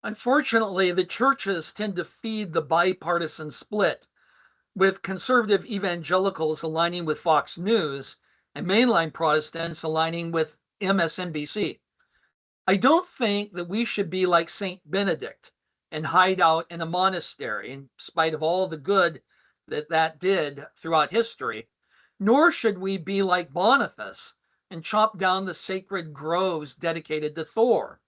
Unfortunately, the churches tend to feed the bipartisan split, with conservative evangelicals aligning with Fox News and mainline Protestants aligning with MSNBC. I don't think that we should be like St. Benedict and hide out in a monastery, in spite of all the good that did throughout history, nor should we be like Boniface and chop down the sacred groves dedicated to Thor.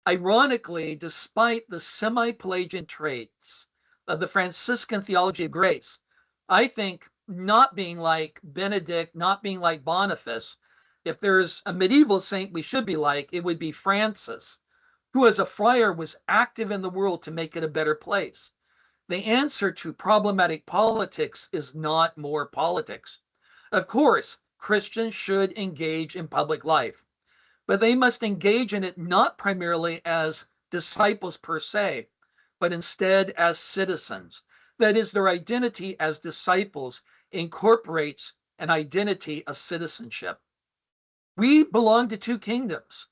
Ironically, despite the semi-Pelagian traits of the Franciscan theology of grace, I think not being like Benedict, not being like Boniface, if there's a medieval saint we should be like, it would be Francis, who as a friar was active in the world to make it a better place. The answer to problematic politics is not more politics. Of course, Christians should engage in public life, but they must engage in it not primarily as disciples per se, but instead as citizens. That is, their identity as disciples incorporates an identity of citizenship. We belong to two kingdoms.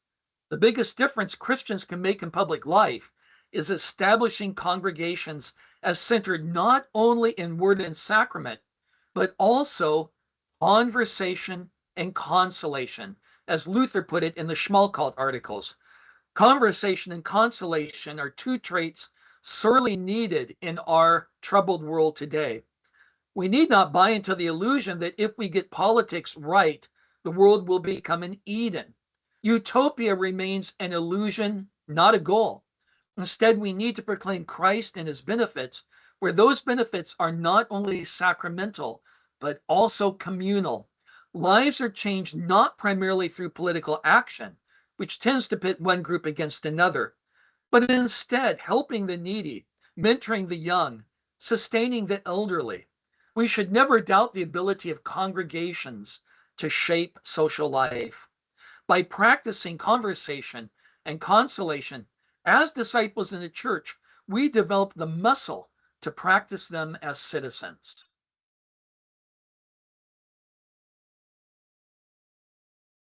The biggest difference Christians can make in public life is establishing congregations as centered not only in word and sacrament, but also conversation and consolation, as Luther put it in the Schmalkald articles. Conversation and consolation are two traits sorely needed in our troubled world today. We need not buy into the illusion that if we get politics right, the world will become an Eden. Utopia remains an illusion, not a goal. Instead, we need to proclaim Christ and his benefits, where those benefits are not only sacramental, but also communal. Lives are changed not primarily through political action, which tends to pit one group against another, but instead helping the needy, mentoring the young, sustaining the elderly. We should never doubt the ability of congregations to shape social life. By practicing conversation and consolation as disciples in the church, we develop the muscle to practice them as citizens.